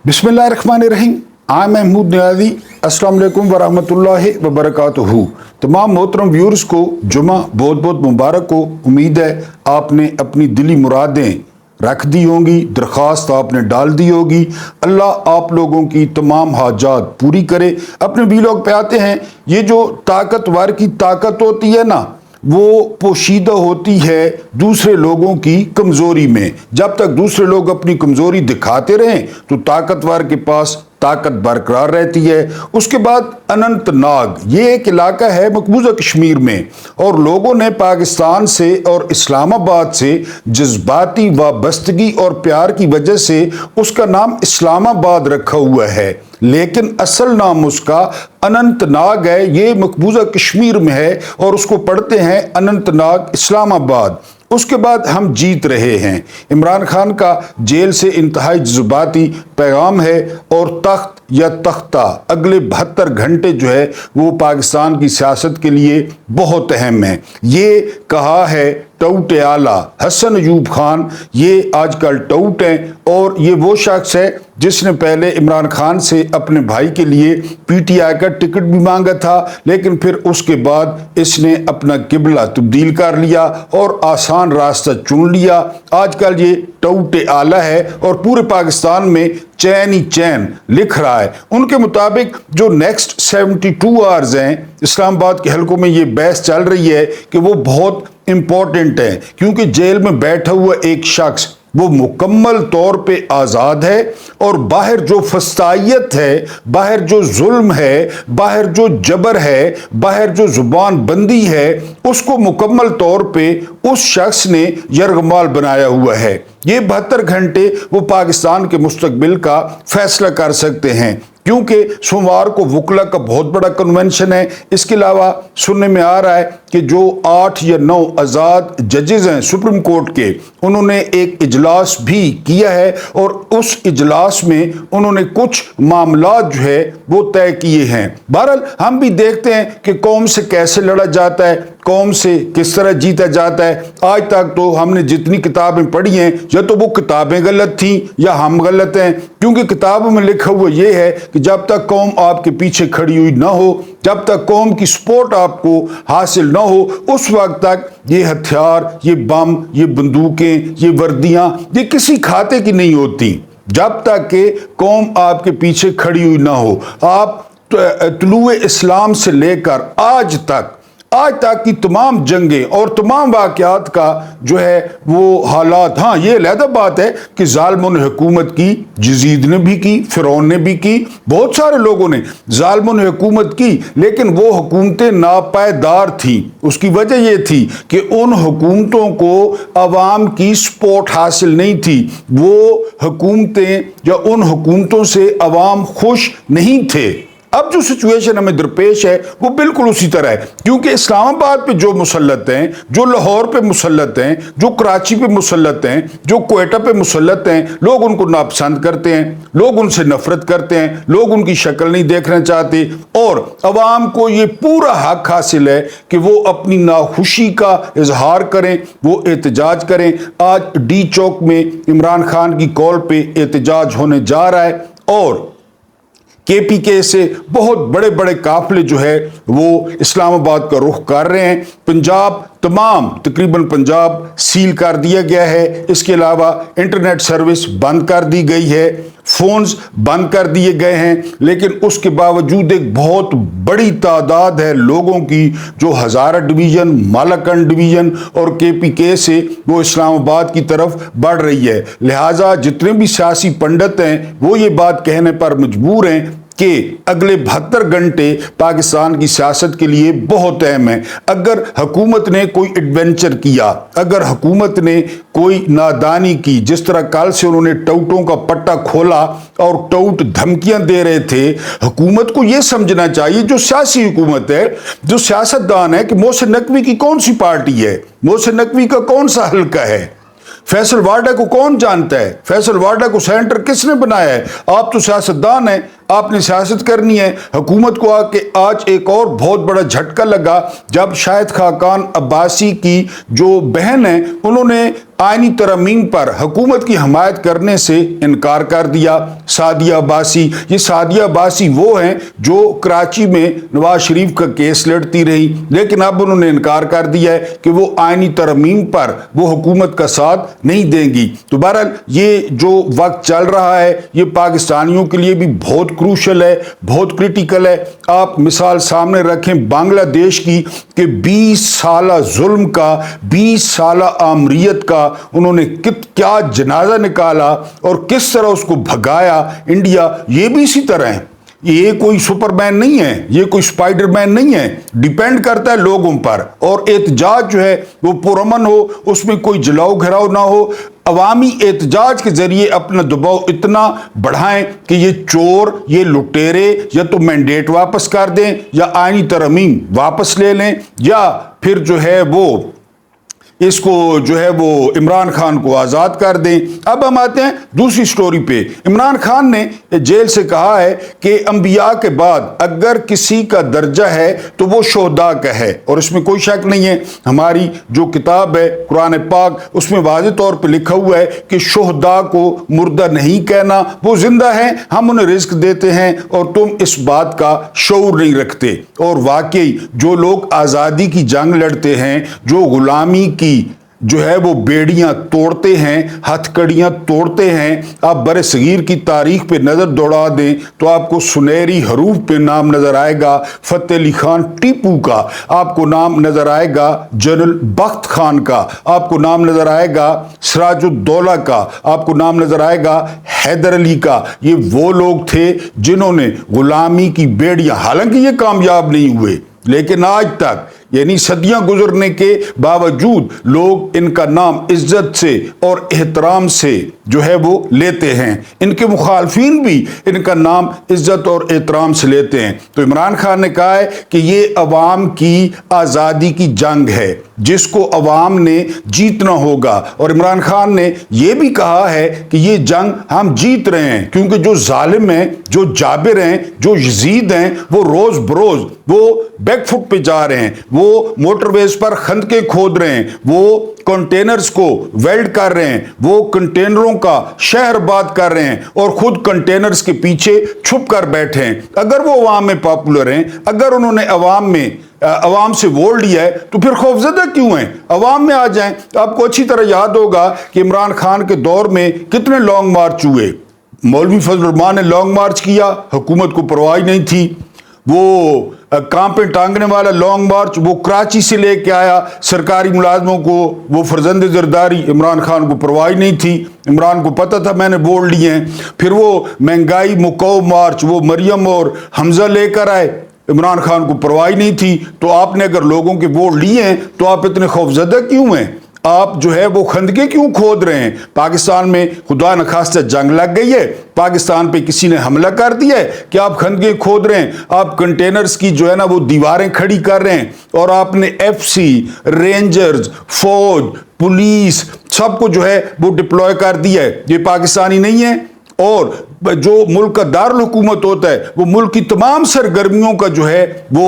बिस्मिल्लाहिर्रहमानिर्रहीम। आई महमूद नियाज़ी। अस्सलाम वालेकुम वरहमतुल्लाहि वबरकातुहू। तमाम मोहतरम व्यूअर्स को जुमा बहुत बहुत मुबारक हो। उम्मीद है आपने अपनी दिली मुरादें रख दी होंगी, दरख्वास्त आपने डाल दी होगी। अल्लाह आप लोगों की तमाम हाजात पूरी करे। अपने वीलॉग पे आते हैं। ये जो ताकतवर की ताकत होती है ना, वो पोशीदा होती है दूसरे लोगों की कमज़ोरी में। जब तक दूसरे लोग अपनी कमज़ोरी दिखाते रहें तो ताकतवर के पास ताकत बरकरार रहती है। उसके बाद अनंतनाग, ये एक इलाका है मकबूजा कश्मीर में, और लोगों ने पाकिस्तान से और इस्लामाबाद से जज्बाती वाबस्तगी और प्यार की वजह से उसका नाम इस्लामाबाद रखा हुआ है, लेकिन असल नाम उसका अनंतनाग है। ये मकबूजा कश्मीर में है और उसको पढ़ते हैं अनंतनाग इस्लामाबाद। उसके बाद हम जीत रहे हैं। इमरान खान का जेल से इंतहाई जज्बाती पैगाम है, और तख्त या तख्ता अगले 72 घंटे जो है वो पाकिस्तान की सियासत के लिए बहुत अहम है। ये कहा है टऊट आला हसन अयूब खान। ये आजकल टऊट हैं, और ये वो शख्स है जिसने पहले इमरान खान से अपने भाई के लिए पीटीआई का टिकट भी मांगा था, लेकिन फिर उसके बाद इसने अपना किबला तब्दील कर लिया और आसान रास्ता चुन लिया। आजकल ये टऊट आला है और पूरे पाकिस्तान में चैन ही चैन लिख रहा है। उनके मुताबिक जो नेक्स्ट 72 आवर्स हैं, इस्लामाबाद के हलकों में ये बहस चल रही है कि वो बहुत इंपॉर्टेंट है, क्योंकि जेल में बैठा हुआ एक शख्स वो मुकम्मल तौर पे आज़ाद है, और बाहर जो फस्तायत है, बाहर जो जुल्म है, बाहर जो जबर है, बाहर जो जुबान बंदी है, उसको मुकम्मल तौर पे उस शख्स ने यरगमाल बनाया हुआ है। ये 72 घंटे वो पाकिस्तान के मुस्तकबिल का फैसला कर सकते हैं, क्योंकि सोमवार को वकला का बहुत बड़ा कन्वेंशन है। इसके अलावा सुनने में आ रहा है कि जो 8 या 9 आज़ाद जजेस हैं सुप्रीम कोर्ट के, उन्होंने एक इजलास भी किया है, और उस इजलास में उन्होंने कुछ मामलात जो है वो तय किए हैं। बहरहाल हम भी देखते हैं कि कौम से कैसे लड़ा जाता है, कौम से किस तरह जीता जाता है। आज तक तो हमने जितनी किताबें पढ़ी हैं, या तो वो किताबें गलत थीं या हम गलत हैं, क्योंकि किताबों में लिखा हुआ ये है कि जब तक कौम आपके पीछे खड़ी हुई ना हो, जब तक कौम की सपोर्ट आपको हासिल ना हो, उस वक्त तक ये हथियार, ये बम, ये बंदूकें, ये वर्दियां, ये किसी खाते की नहीं होती, जब तक कि कौम आपके पीछे खड़ी हुई ना हो। आप तुलुए इस्लाम से लेकर आज तक की तमाम जंगें और तमाम वाक़यात का जो है वो हालात, हाँ ये अलहदा बात है कि ज़ालिमों ने हुकूमत की, यजीद ने भी की, फ़िरौन ने भी की, बहुत सारे लोगों ने, ज़ालिमों ने हुकूमत की, लेकिन वो हुकूमतें नापायदार थीं। उसकी वजह ये थी कि उन हुकूमतों को अवाम की सपोर्ट हासिल नहीं थी। वो हुकूमतें या उन हुकूमतों से अवाम खुश नहीं थे। अब जो सिचुएशन हमें दरपेश है वो बिल्कुल उसी तरह है, क्योंकि इस्लामाबाद पे जो मुसल्लत हैं, जो लाहौर पे मुसल्लत हैं, जो कराची पे मुसल्लत हैं, जो कोयटा पे मुसल्लत हैं, लोग उनको नापसंद करते हैं, लोग उनसे नफरत करते हैं, लोग उनकी शक्ल नहीं देखना चाहते, और अवाम को ये पूरा हक हासिल है कि वो अपनी नाखुशी का इजहार करें, वो एहतजाज करें। आज डी चौक में इमरान खान की कॉल पे एहतजाज होने जा रहा है, और केपीके से बहुत बड़े बड़े काफिले जो है वो इस्लामाबाद का रुख कर रहे हैं। पंजाब, तकरीबन पंजाब सील कर दिया गया है। इसके अलावा इंटरनेट सर्विस बंद कर दी गई है, फोन्स बंद कर दिए गए हैं, लेकिन उसके बावजूद एक बहुत बड़ी तादाद है लोगों की जो हज़ारा डिवीज़न, मालाकंड डिवीज़न और केपीके से वो इस्लामाबाद की तरफ बढ़ रही है। लिहाजा जितने भी सियासी पंडित हैं वो ये बात कहने पर मजबूर हैं कि अगले 72 घंटे पाकिस्तान की सियासत के लिए बहुत अहम है। अगर हुकूमत ने कोई एडवेंचर किया, अगर हुकूमत ने कोई नादानी की, जिस तरह कल से उन्होंने टऊटों का पट्टा खोला और टऊट धमकियां दे रहे थे, हुकूमत को यह समझना चाहिए, जो सियासी हुकूमत है, जो सियासतदान है, कि मोहसिन नकवी की कौन सी पार्टी है, मोहसिन नकवी का कौन सा हल्का है, फैसल वाडा को कौन जानता है, फैसल वाडा को सेंटर किसने बनाया है। आप तो सियासतदान हैं, आपने सियासत करनी है। हुकूमत को आके आज एक और बहुत बड़ा झटका लगा जब शाहिद खाकान अब्बासी की जो बहन है, उन्होंने आइनी तरमीम पर हुकूमत की हमायत करने से इनकार कर दिया। सादिया अब्बासी, ये सादिया अब्बासी वो हैं जो कराची में नवाज शरीफ का केस लड़ती रही, लेकिन अब उन्होंने इनकार कर दिया है कि वो आइनी तरमीम पर वो हुकूमत का साथ नहीं देंगी। तो बहरहाल ये जो वक्त चल रहा है ये पाकिस्तानियों के लिए भी बहुत क्रूशल है, बहुत क्रिटिकल है। आप मिसाल सामने रखें बांग्लादेश की कि 20 साल जुल्म का, 20 साल आमरीत का उन्होंने क्या जनाजा निकाला और किस तरह उसको भगाया इंडिया। ये भी इसी तरह है, ये कोई सुपरमैन नहीं है, ये कोई स्पाइडरमैन नहीं है, डिपेंड करता है लोगों पर। और एहतजाज जो है वो पुरअमन हो, उसमें कोई जलाओ घिराव ना हो, अवामी एहतजाज के जरिए अपना दबाव इतना बढ़ाएं कि ये चोर, ये लुटेरे या तो मैंडेट वापस कर दें या आईनी तरमीम वापस ले लें या फिर जो है वो इसको जो है वो इमरान खान को आज़ाद कर दें। अब हम आते हैं दूसरी स्टोरी पे। इमरान खान ने जेल से कहा है कि अंबिया के बाद अगर किसी का दर्जा है तो वो शोहदा का है, और इसमें कोई शक नहीं है। हमारी जो किताब है कुरान पाक, उसमें वाज़ेह तौर पे लिखा हुआ है कि शोहदा को मुर्दा नहीं कहना, वो जिंदा है, हम उन्हें रिस्क देते हैं और तुम इस बात का शऊर नहीं रखते। और वाकई जो लोग आज़ादी की जंग लड़ते हैं, जो गुलामी की जो है वो बेड़ियां तोड़ते हैं, हथकड़ियां तोड़ते हैं, आप बड़े सगीर की तारीख पे नजर दौड़ा दें तो आपको सुनहरी हरूफ पे नाम नजर आएगा फतेह अली खान टीपू का, आपको नाम नजर आएगा जनरल बख्त खान का, आपको नाम नजर आएगा सिराजुद्दौला का, आपको नाम नजर आएगा हैदर अली का। ये वो लोग थे जिन्होंने गुलामी की बेड़ियां, हालांकि ये कामयाब नहीं हुए, लेकिन आज तक यानी सदियां गुजरने के बावजूद लोग इनका नाम इज्जत से और एहतराम से जो है वो लेते हैं। इनके मुखालफिन भी इनका नाम इज्जत और एहतराम से लेते हैं। तो इमरान खान ने कहा है कि ये अवाम की आज़ादी की जंग है जिसको अवाम ने जीतना होगा। और इमरान खान ने यह भी कहा है कि ये जंग हम जीत रहे हैं क्योंकि जो जालिम हैं, जो जाबिर हैं, जो यजीद हैं, वो रोज बरोज वो बैकफुट पे जा रहे हैं, वो मोटरवेज पर खंदके खोद रहे हैं, वो कंटेनर्स को वेल्ड कर रहे हैं, वो कंटेनरों का शहरबाद कर रहे हैं और खुद कंटेनर्स के पीछे छुप कर बैठे हैं। अगर वो अवाम में पॉपुलर हैं, अगर उन्होंने अवाम से वोट लिया है तो फिर खौफजदा क्यों हैं? अवाम में आ जाएं। आपको अच्छी तरह याद होगा कि इमरान खान के दौर में कितने लॉन्ग मार्च हुए। मौलवी फजल रहमान ने लॉन्ग मार्च किया, हुकूमत को परवाह नहीं थी। वो काम पे टांगने वाला लॉन्ग मार्च वो कराची से लेके आया सरकारी मुलाजमों को, वो फर्जंद जरदारी, इमरान खान को परवाह नहीं थी, इमरान को पता था मैंने वोट लिए हैं। फिर वो महंगाई मुकाऊ मार्च वो मरियम और हमजा लेकर आए, इमरान खान को परवाह नहीं थी। तो आपने अगर लोगों के वोट लिए हैं तो आप इतने खौफजदा क्यों हैं? आप जो है वो खंदके क्यों खोद रहे हैं? पाकिस्तान में खुदा न खास्ता जंग लग गई है, पाकिस्तान पे किसी ने हमला कर दिया है कि आप खंदके खोद रहे हैं, आप कंटेनर्स की जो है ना वो दीवारें खड़ी कर रहे हैं और आपने एफसी, रेंजर्स, फौज, पुलिस सबको जो है वो डिप्लॉय कर दिया है। ये पाकिस्तानी नहीं है। और जो मुल्क का दारुल हुकूमत होता है वो मुल्क की तमाम सरगर्मियों का जो है वो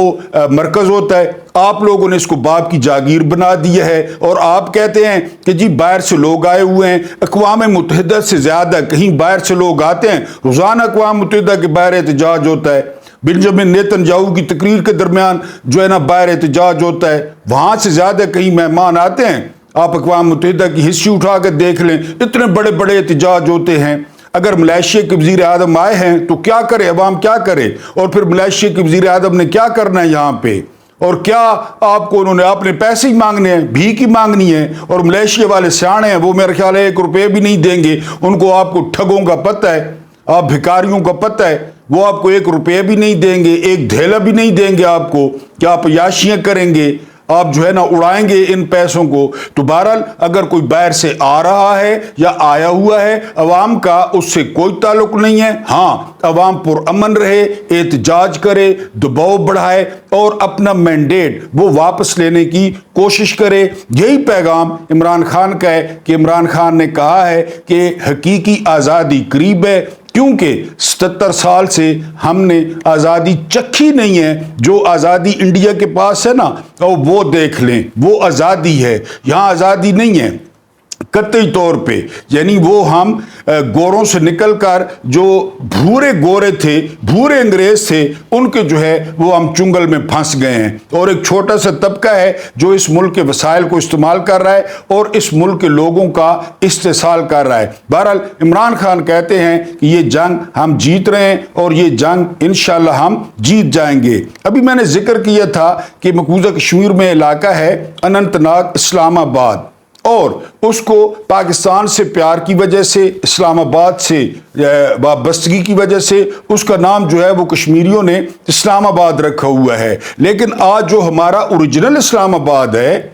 मरकज होता है। आप लोगों ने इसको बाप की जागीर बना दिया है और आप कहते हैं कि जी बाहर से लोग आए हुए हैं। अक़वाम मुत्तहिदा से ज्यादा कहीं बाहर से लोग आते हैं, रोजाना अक़वाम मुत्तहिदा के बाहर एहतजाज होता है। बेंजामिन नेतन्याहू की तकरीर के दरमियान जो है ना बाहर एहतजाज होता है, वहां से ज्यादा कहीं मेहमान आते हैं। आप अक़वाम मुत्तहिदा की हिस्ट्री उठा कर देख लें, इतने बड़े बड़े एहतजाज होते हैं। अगर मलेशिया के वज़ीर आज़म आए हैं तो क्या करे, अवाम क्या करे? और फिर मलेशिया के वज़ीर आज़म ने क्या करना है यहाँ पे? और क्या आपको उन्होंने अपने पैसे ही मांगने हैं, भीख ही मांगनी है? और मलेशिया वाले सियाने हैं, वो मेरे ख्याल है 1 रुपये भी नहीं देंगे। उनको आपको ठगों का पता है, आप भिखारियों का पता है, वो आपको 1 रुपये भी नहीं देंगे, एक धेला भी नहीं देंगे आपको। क्या आप याशियां करेंगे? आप जो है ना उड़ाएंगे इन पैसों को। तो बहरहाल अगर कोई बाहर से आ रहा है या आया हुआ है, अवाम का उससे कोई ताल्लुक नहीं है। हाँ, अवाम पुरअमन रहे, एहतजाज करे, दबाव बढ़ाए और अपना मैंडेट वो वापस लेने की कोशिश करे। यही पैगाम इमरान खान का है कि इमरान खान ने कहा है कि हकीकी आज़ादी करीब है, क्योंकि 77 साल से हमने आज़ादी चखी नहीं है। जो आज़ादी इंडिया के पास है ना, और वो देख लें, वो आज़ादी है। यहाँ आज़ादी नहीं है। कतई तौर पे। यानी वो हम गोरों से निकल कर जो भूरे गोरे थे, भूरे अंग्रेज थे, उनके जो है वो हम चुंगल में फंस गए हैं। और एक छोटा सा तबका है जो इस मुल्क के वसाइल को इस्तेमाल कर रहा है और इस मुल्क के लोगों का इस्तेसाल कर रहा है। बहरहाल इमरान खान कहते हैं कि ये जंग हम जीत रहे हैं और ये जंग इंशाल्लाह हम जीत जाएंगे। अभी मैंने जिक्र किया था कि मकबूजा कश्मीर में इलाका है अनंतनाग, इस्लामाबाद, और उसको पाकिस्तान से प्यार की वजह से, इस्लामाबाद से वाबस्तगी की वजह से उसका नाम जो है वो कश्मीरियों ने इस्लामाबाद रखा हुआ है। लेकिन आज जो हमारा ओरिजिनल इस्लामाबाद है,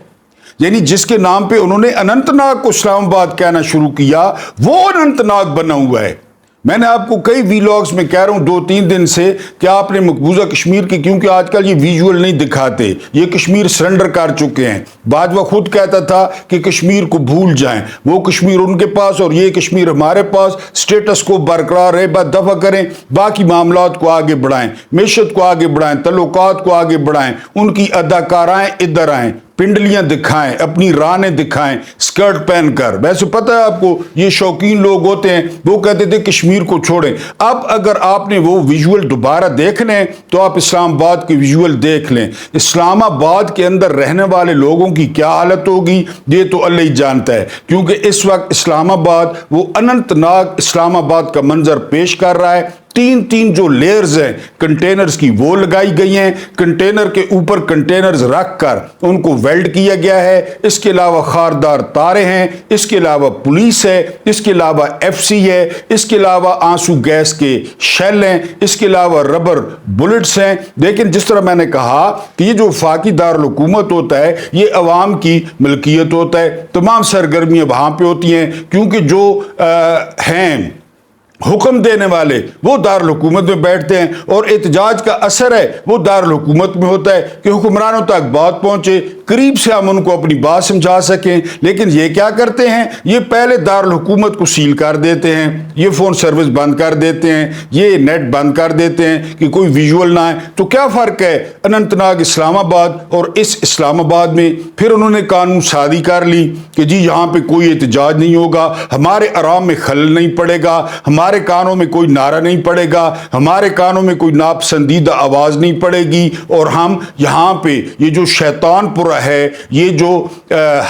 यानी जिसके नाम पे उन्होंने अनंतनाग को इस्लामाबाद कहना शुरू किया, वो अनंतनाग बना हुआ है। मैंने आपको कई वीलॉग्स में कह रहा हूं 2-3 दिन से कि आपने मकबूजा कश्मीर की, क्योंकि आजकल ये विजुअल नहीं दिखाते, ये कश्मीर सरेंडर कर चुके हैं। बाजवा खुद कहता था कि कश्मीर को भूल जाएं, वो कश्मीर उनके पास और ये कश्मीर हमारे पास, स्टेटस को बरकरार रहे, बस दफा करें, बाकी मामलात को आगे बढ़ाएं, मैशत को आगे बढ़ाएं, तल्लुकात को आगे बढ़ाएं, उनकी अदाकाराएं इधर आएं, पिंडलियां दिखाएं, अपनी रानें दिखाएं स्कर्ट पहनकर। वैसे पता है आपको, ये शौकीन लोग होते हैं, वो कहते थे कश्मीर को छोड़ें। अब अगर आपने वो विजुअल दोबारा देखने हैं तो आप इस्लामाबाद के विजुअल देख लें। इस्लामाबाद के अंदर रहने वाले लोगों की क्या हालत होगी ये तो अल्लाह ही जानता है, क्योंकि इस वक्त इस्लामाबाद वो अनंतनाग इस्लामाबाद का मंजर पेश कर रहा है। 3-3 जो लेयर्स हैं कंटेनर्स की वो लगाई गई हैं, कंटेनर के ऊपर कंटेनर्स रख कर उनको वेल्ड किया गया है। इसके अलावा खारदार तारे हैं, इसके अलावा पुलिस है, इसके अलावा FC है, इसके अलावा आंसू गैस के शेल हैं, इसके अलावा रबर बुलेट्स हैं। लेकिन जिस तरह मैंने कहा कि ये जो वफाकी दारुल हुकूमत होता है ये अवाम की मिल्कियत होता है, तमाम सरगर्मियां वहां पे होती हैं, क्योंकि जो हैं हुक्म देने वाले वो दारुल हुकूमत में बैठते हैं और एहतजाज का असर है वो दारुल हुकूमत में होता है कि हुक्मरानों तक बात पहुंचे, करीब से हम उनको अपनी बात समझा सकें। लेकिन ये क्या करते हैं, ये पहले दारुल हुकूमत को सील कर देते हैं, ये फोन सर्विस बंद कर देते हैं, ये नेट बंद कर देते हैं कि कोई विजुअल ना आए। तो क्या फर्क है अनंतनाग इस्लामाबाद और इस इस्लामाबाद में? फिर उन्होंने कानून सादी कर ली कि जी यहाँ पे कोई एहतजाज नहीं होगा, हमारे आराम में खलल नहीं पड़ेगा, हमारे कानों में कोई नारा नहीं पड़ेगा, हमारे कानों में कोई नापसंदीदा आवाज नहीं पड़ेगी, और हम यहाँ पे ये जो शैतानपुरा है, ये जो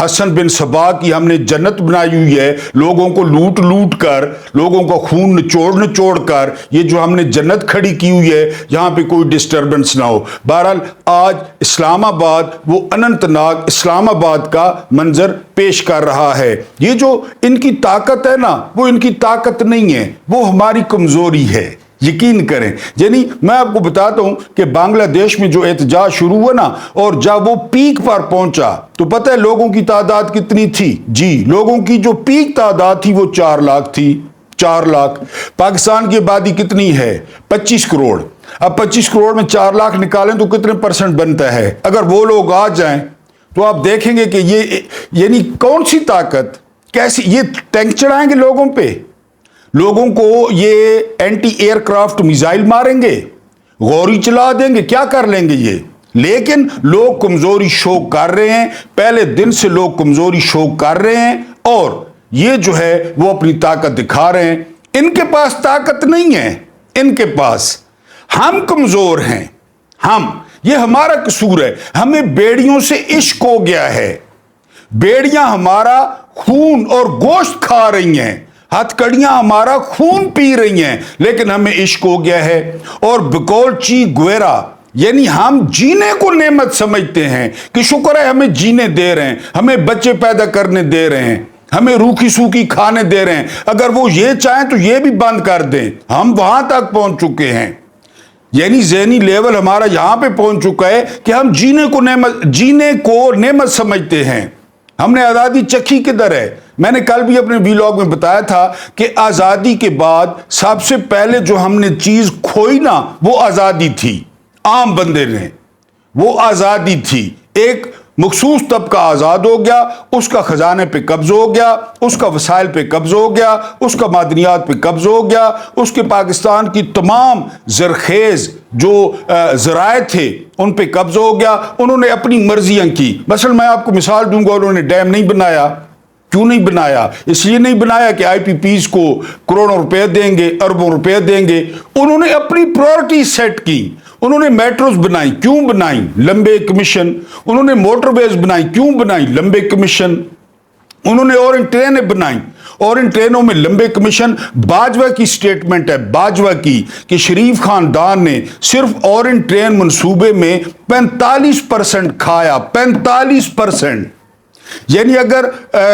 हसन बिन सबा की हमने जन्नत बनाई हुई है, लोगों को लूट लूट कर, लोगों का खून निचोड़ कर ये जो हमने जन्नत खड़ी की हुई है, यहाँ पे कोई डिस्टर्बेंस ना हो। बहरहाल आज इस्लामाबाद वो अनंतनाग इस्लामाबाद का मंजर पेश कर रहा है। ये जो इनकी ताकत है ना, वो इनकी ताकत नहीं है, वो हमारी कमजोरी है, यकीन करें। यानी मैं आपको बताता हूं कि बांग्लादेश में जो एहतजाज शुरू हुआ ना, और जब वो पीक पर पहुंचा तो पता है लोगों की तादाद कितनी थी? जी, लोगों की जो पीक तादाद थी वो 4 लाख थी। 4 लाख। पाकिस्तान की आबादी कितनी है? 25 करोड़। अब 25 करोड़ में 4 लाख निकालें तो कितने % बनता है? अगर वो लोग आ जाएं तो आप देखेंगे कि ये यानी कौन सी ताकत, कैसी, ये टैंक चढ़ाएंगे लोगों पे, लोगों को ये एंटी एयरक्राफ्ट मिसाइल मारेंगे, गौरी चला देंगे, क्या कर लेंगे ये? लेकिन लोग कमजोरी शो कर रहे हैं, पहले दिन से लोग कमजोरी शो कर रहे हैं और ये जो है वो अपनी ताकत दिखा रहे हैं। इनके पास ताकत नहीं है, इनके पास, हम कमजोर हैं, ये हमारा कसूर है। हमें बेड़ियों से इश्क हो गया है, बेड़ियां हमारा खून और गोश्त खा रही हैं, हथकड़ियां हमारा खून पी रही हैं, लेकिन हमें इश्क हो गया है। और बकौल ची गुएरा, यानी हम जीने को नेमत समझते हैं कि शुक्र है हमें जीने दे रहे हैं, हमें बच्चे पैदा करने दे रहे हैं, हमें रूखी सूखी खाने दे रहे हैं। अगर वो ये चाहें तो ये भी बंद कर दें, हम वहां तक पहुंच चुके हैं। यानी ज़हनी लेवल हमारा यहां पे पहुंच चुका है कि हम जीने को नेमत समझते हैं। हमने आज़ादी चखी किधर है? मैंने कल भी अपने वीलॉग में बताया था कि आज़ादी के बाद सबसे पहले जो हमने चीज़ खोई ना, वो आज़ादी थी। आम बंदे ने, वो आज़ादी थी। एक मखसूस तबका आज़ाद हो गया, उसका ख़जाने पे कब्ज़ हो गया, उसका वसाइल पे कब्ज़ हो गया, उसका मादनियात पे कब्ज़ हो गया, उसके पाकिस्तान की तमाम ज़रखेज़ जो ज़राए थे उन पे कब्ज़ हो गया। उन्होंने अपनी मर्जियाँ की। मसलन मैं आपको मिसाल दूंगा, उन्होंने डैम नहीं बनाया, क्यों नहीं बनाया? इसलिए नहीं बनाया कि IPPs को करोड़ों रुपए देंगे, अरबों रुपए देंगे। उन्होंने अपनी प्रायोरिटी सेट की। उन्होंने मेट्रोज बनाई, क्यों बनाई? लंबे कमीशन। उन्होंने मोटरवेज बनाई, क्यों बनाई? लंबे कमीशन। उन्होंने और इन ट्रेनें बनाई और इन ट्रेनों में लंबे कमीशन। बाजवा की स्टेटमेंट है, बाजवा की, कि शरीफ खानदान ने सिर्फ और इन ट्रेन मंसूबे में 45% खाया। 45%। यानी अगर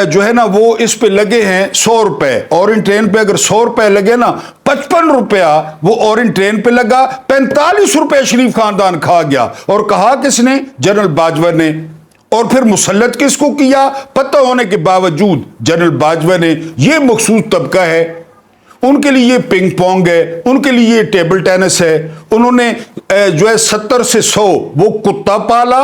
जो है ना वो इस पे लगे हैं 100 रुपए, और इन ट्रेन पे अगर 100 रुपए लगे ना, 55 रुपया वो और इन ट्रेन पे लगा, 45 रुपए शरीफ खानदान खा गया। और कहा किसने? जनरल बाजवा ने। और फिर मुसल्लत किसको किया? पता होने के बावजूद जनरल बाजवा ने। ये मखसूस तबका है, उनके लिए ये पिंग पोंग है, उनके लिए ये टेबल टेनिस है। उन्होंने जो है 70 से 100 वो कुत्ता पाला,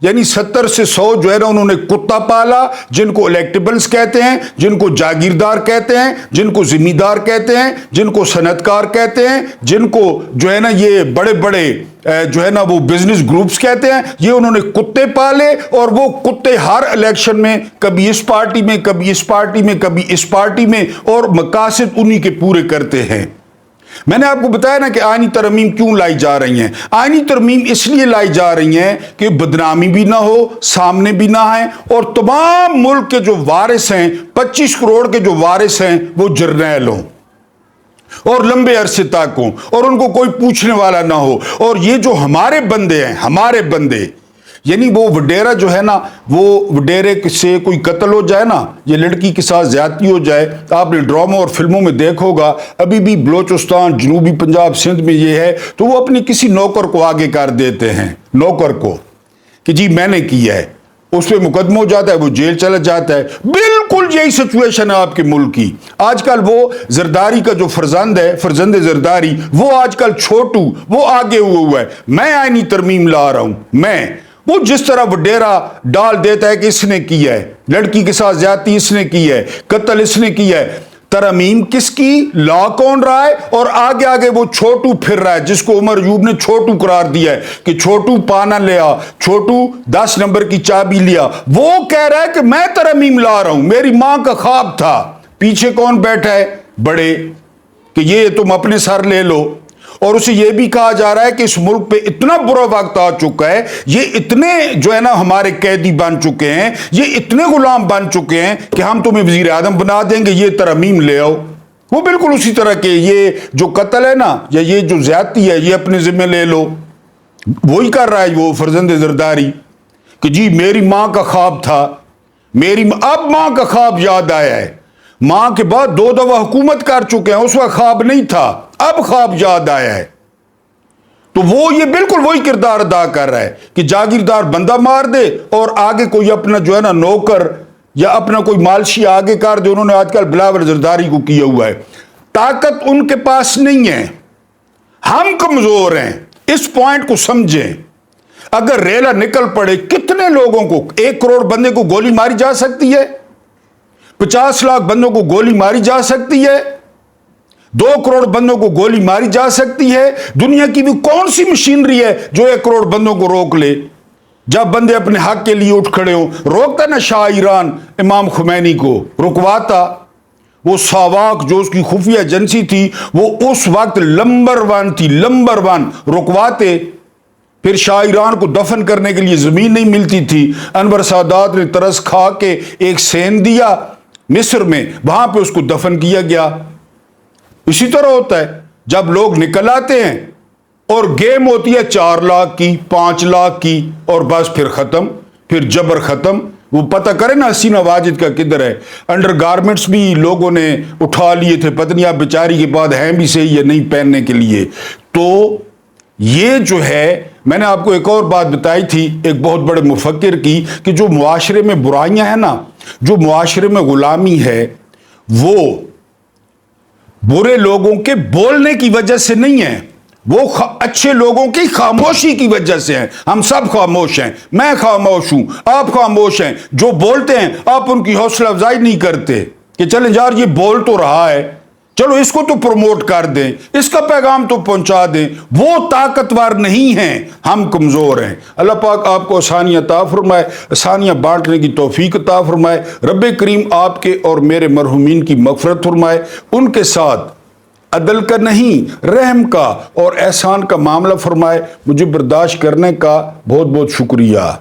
यानी 70 से 100 जो है ना उन्होंने कुत्ता पाला, जिनको इलेक्टेबल्स कहते हैं, जिनको जागीरदार कहते हैं, जिनको जिम्मेदार कहते हैं, जिनको सनतकार कहते हैं, जिनको जो है ना ये बड़े बड़े जो है ना वो बिजनेस ग्रुप्स कहते हैं। ये उन्होंने कुत्ते पाले और वो कुत्ते हर इलेक्शन में कभी इस पार्टी में, कभी इस पार्टी में, कभी इस पार्टी में, और मकासद उन्हीं के पूरे करते हैं। मैंने आपको बताया ना कि आईनी तरमीम क्यों लाई जा रही हैं। आईनी तरमीम इसलिए लाई जा रही हैं कि बदनामी भी ना हो, सामने भी ना है, और तमाम मुल्क के जो वारिस हैं, 25 करोड़ के जो वारिस हैं, वो जर्नैल हों और लंबे अरसे तक हों, और उनको कोई पूछने वाला ना हो। और ये जो हमारे बंदे हैं, हमारे बंदे, यानी वो वडेरा जो है ना, वो वडेरे से कोई कत्ल हो जाए ना, ये लड़की के साथ ज्यादती हो जाए, आपने ड्रामा और फिल्मों में देखा होगा, अभी भी बलोचिस्तान, जनूबी पंजाब, सिंध में ये है, तो वो अपने किसी नौकर को आगे कर देते हैं, नौकर को, कि जी मैंने किया है, उस पर मुकदमा हो जाता है, वो जेल चला जाता है। बिल्कुल यही सिचुएशन है आपके मुल्क की। आजकल वो जरदारी का जो फर्जंद है, फर्जंद जरदारी, वो आजकल छोटू, वो आगे हुआ है। मैं आईनी तरमीम ला रहा हूं, मैं वो जिस तरह वडेरा डाल देता है कि इसने किया है, लड़की के साथ ज्यादती इसने की है, कत्ल इसने किया है, तरमीम किसकी? लॉ कौन रहा है? और आगे आगे वो छोटू फिर रहा है, जिसको उमर अयूब ने छोटू करार दिया है कि छोटू पाना लिया, छोटू 10 नंबर की चाबी लिया। वो कह रहा है कि मैं तरमीम ला रहा हूं, मेरी मां का ख्वाब था। पीछे कौन बैठा है? बड़े, कि ये तुम अपने सर ले लो। और उसे यह भी कहा जा रहा है कि इस मुल्क पे इतना बुरा वक्त आ चुका है, ये इतने जो है ना हमारे कैदी बन चुके हैं, ये इतने गुलाम बन चुके हैं कि हम तुम्हें वजीर आजम बना देंगे, ये तरमीम ले आओ। वो बिल्कुल उसी तरह के ये जो कत्ल है ना, या ये जो ज्यादती है, ये अपने जिम्मे ले लो। वही कर रहा है वो फर्जंद जरदारी, कि जी मेरी मां का ख्वाब था, मेरी अब मां का ख्वाब याद आया है। मां के बाद 2 दफा हुकूमत कर चुके हैं, उस वक्त ख्वाब नहीं था, अब ख्वाब याद आया है। तो वो ये बिल्कुल वही किरदार अदा कर रहा है कि जागीरदार बंदा मार दे और आगे कोई अपना जो है ना नौकर या अपना कोई मालशी आगे कर दे। उन्होंने आजकल बिलावल जरदारी को किया हुआ है। ताकत उनके पास नहीं है, हम कमजोर हैं, इस पॉइंट को समझें। अगर रेला निकल पड़े, कितने लोगों को, 1 करोड़ बंदे को गोली मारी जा सकती है, 50 लाख बंदों को गोली मारी जा सकती है, 2 करोड़ बंदों को गोली मारी जा सकती है। दुनिया की भी कौन सी मशीनरी है जो 1 करोड़ बंदों को रोक ले? जब बंदे अपने हक के लिए उठ खड़े हो, रोकता ना शाह ईरान इमाम खुमैनी को, रुकवाता। वो सावाक जो उसकी खुफिया एजेंसी थी, वो उस वक्त नंबर 1 थी, नंबर 1, रुकवाते। फिर शाह ईरान को दफन करने के लिए जमीन नहीं मिलती थी, अनवर सादात ने तरस खा के एक सेन दिया मिस्र में, वहां पे उसको दफन किया गया। इसी तरह होता है जब लोग निकल आते हैं और गेम होती है 4 लाख की, 5 लाख की, और बस फिर खत्म, फिर जबर खत्म। वो पता करे ना हसीना वाजिद का किधर है। अंडर गारमेंट्स भी लोगों ने उठा लिए थे, पत्नियां बेचारी के बाद हैं भी सही है नहीं पहनने के लिए। तो ये जो है, मैंने आपको एक और बात बताई थी एक बहुत बड़े मुफक्किर की, कि जो मुआशरे में बुराइयां हैं ना, जो मुआशरे में गुलामी है, वो बुरे लोगों के बोलने की वजह से नहीं है, वो अच्छे लोगों की खामोशी की वजह से है। हम सब खामोश हैं, मैं खामोश हूं, आप खामोश हैं। जो बोलते हैं आप उनकी हौसला अफजाई नहीं करते कि चले यार ये बोल तो रहा है, چلو اس کو تو پروموٹ کر دیں، اس کا پیغام تو پہنچا دیں، وہ طاقتور نہیں ہیں، ہم کمزور ہیں۔ اللہ پاک آپ کو آسانی عطا فرمائے، آسانیاں بانٹنے کی توفیق عطا فرمائے۔ رب کریم آپ کے اور میرے مرحومین کی مغفرت فرمائے، ان کے ساتھ عدل کا نہیں رحم کا اور احسان کا معاملہ فرمائے۔ مجھے برداشت کرنے کا بہت بہت شکریہ۔